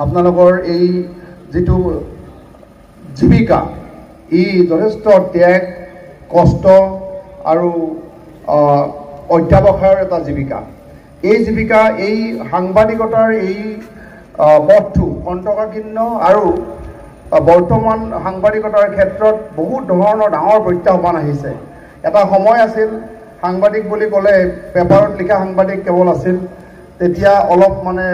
আপোনালোকৰ এই যিটো জীৱিকা ই যথেষ্ট ত্যাগ কষ্ট আৰু অধ্যাৱসায়ৰ এটা জীৱিকা। এই জীৱিকা এই সাংবাদিকতাৰ এই পথটো কণ্টকাকীৰ্ণ আৰু বৰ্তমান সাংবাদিকতাৰ ক্ষেত্ৰত বহুত ধৰণৰ ডাঙৰ প্ৰত্যাহ্বান আহিছে। এটা সময় আছিল সাংবাদিক বুলি ক'লে পেপাৰত লিখা সাংবাদিক কেৱল আছিল, তেতিয়া অলপ মানে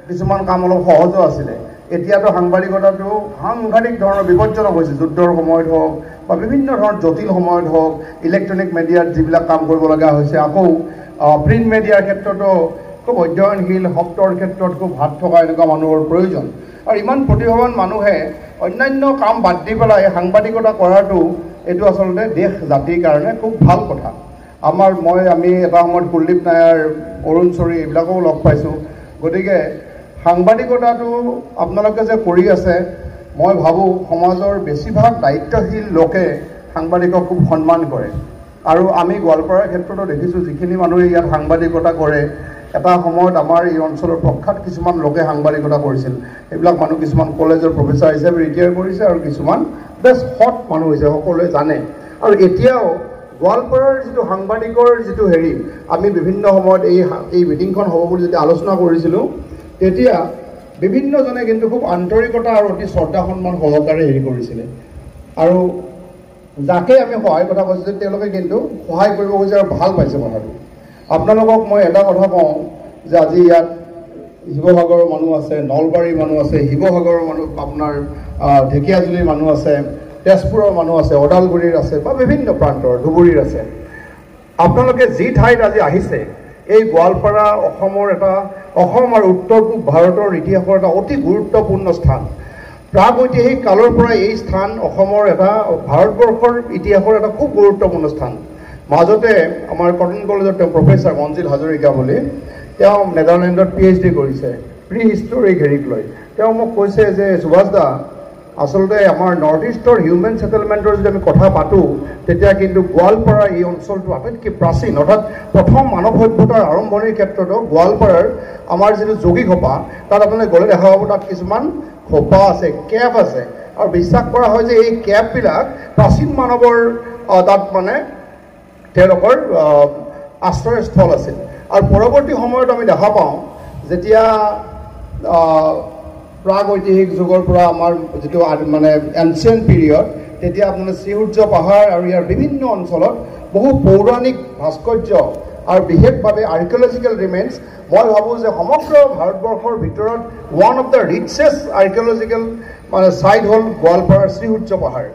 কিছুমান কাম অলপ সহজো আছিলে। এতিয়াতো সাংবাদিকতাটো সাংঘাতিক ধৰণৰ বিপজ্জনক হৈছে, যুদ্ধৰ সময়ত হওক বা বিভিন্ন ধৰণৰ জটিল সময়ত হওক, ইলেক্ট্ৰনিক মিডিয়াত যিবিলাক কাম কৰিব লগা হৈছে, আকৌ প্ৰিণ্ট মিডিয়াৰ ক্ষেত্ৰতো খুব অধ্যয়নশীল শব্দৰ ক্ষেত্ৰত খুব হাত থকা এনেকুৱা মানুহৰ প্ৰয়োজন। আৰু ইমান প্ৰতিভাৱান মানুহে অন্যান্য কাম বাদ দি পেলাই সাংবাদিকতা কৰাটো এইটো আচলতে দেশ জাতিৰ কাৰণে খুব ভাল কথা। আমি এটা সময়ত কুলদীপ নায়াৰ, অৰুণ চৰি এইবিলাকো লগ পাইছোঁ। গতিকে সাংবাদিকতাটো আপোনালোকে যে কৰি আছে, মই ভাবোঁ সমাজৰ বেছিভাগ দায়িত্বশীল লোকে সাংবাদিকক খুব সন্মান কৰে। আৰু আমি গোৱালপাৰাৰ ক্ষেত্ৰতো দেখিছোঁ, যিখিনি মানুহে ইয়াত সাংবাদিকতা কৰে, এটা সময়ত আমাৰ এই অঞ্চলৰ প্ৰখ্যাত কিছুমান লোকে সাংবাদিকতা কৰিছিল। এইবিলাক মানুহ কিছুমান কলেজৰ প্ৰফেচাৰ হিচাপে ৰিটায়াৰ কৰিছে আৰু কিছুমান বেছ সৎ মানুহ হৈছে, সকলোৱে জানে। আৰু এতিয়াও গোৱালপাৰাৰ যিটো সাংবাদিকৰ যিটো আমি বিভিন্ন সময়ত এই মিটিংখন হ'ব বুলি যেতিয়া আলোচনা কৰিছিলোঁ, তেতিয়া বিভিন্নজনে কিন্তু খুব আন্তৰিকতা আৰু অতি শ্ৰদ্ধা সন্মান সহকাৰে কৰিছিলে। আৰু যাকে আমি সহায়ৰ কথা কৈছোঁ তেওঁলোকে কিন্তু সহায় কৰিব খুজিছে আৰু ভাল পাইছে কথাটো। আপোনালোকক মই এটা কথা কওঁ যে আজি ইয়াত শিৱসাগৰৰ মানুহ আছে, নলবাৰীৰ মানুহ আছে, শিৱসাগৰৰ মানুহ, আপোনাৰ ঢেকীয়াজুলিৰ মানুহ আছে, তেজপুৰৰ মানুহ আছে, ওদালগুৰিৰ আছে বা বিভিন্ন প্ৰান্তৰ, ধুবুৰীৰ আছে। আপোনালোকে যি ঠাইত আজি আহিছে, এই গোৱালপাৰা অসম আৰু উত্তৰ পূব ভাৰতৰ ইতিহাসৰ এটা অতি গুৰুত্বপূৰ্ণ স্থান। প্ৰাগৈতিহাসিক কালৰ পৰা এই স্থান অসমৰ ভাৰতবৰ্ষৰ ইতিহাসৰ এটা খুব গুৰুত্বপূৰ্ণ স্থান। মাজতে আমাৰ কটন কলেজৰ তেওঁ প্ৰফেচাৰ মঞ্জিল হাজৰিকা বুলি, তেওঁ নেদাৰলেণ্ডত PhD কৰিছে প্ৰি হিষ্টৰীক লৈ। তেওঁ মোক কৈছে যে সুভাষ দা, আচলতে আমাৰ নৰ্থ ইষ্টৰ হিউমেন ছেটেলমেণ্টৰ যদি আমি কথা পাতোঁ, তেতিয়া কিন্তু গোৱালপাৰা এই অঞ্চলটো আটাইতকৈ প্ৰাচীন, অৰ্থাৎ প্ৰথম মানৱ সভ্যতাৰ আৰম্ভণিৰ ক্ষেত্ৰতো গোৱালপাৰাৰ আমাৰ যিটো যোগী খোপা, তাত আপোনালোকে গ'লে দেখা পাব, তাত কিছুমান খোপা আছে, কেপ আছে। আৰু বিশ্বাস কৰা হয় যে এই কেপবিলাক প্ৰাচীন মানৱৰ তাত মানে তেওঁলোকৰ আশ্ৰয়স্থল আছিল। আৰু পৰৱৰ্তী সময়ত আমি দেখা পাওঁ, যেতিয়া প্ৰাগৈতিহাসিক যুগৰ পৰা আমাৰ যিটো মানে এনচিয়েণ্ট পিৰিয়ড, তেতিয়া আপোনাৰ শ্ৰীসূৰ্য পাহাৰ আৰু ইয়াৰ বিভিন্ন অঞ্চলত বহু পৌৰাণিক ভাস্কৰ্য আৰু বিশেষভাৱে আৰ্কিঅলজিকেল ৰিমেইনছ, মই ভাবোঁ যে সমগ্ৰ ভাৰতবৰ্ষৰ ভিতৰত ওৱান অফ দ্য ৰিচেষ্ট আৰ্কিঅলজিকেল মানে ছাইট হ'ল গোৱালপাৰাৰ শ্ৰীসূৰ্য পাহাৰ।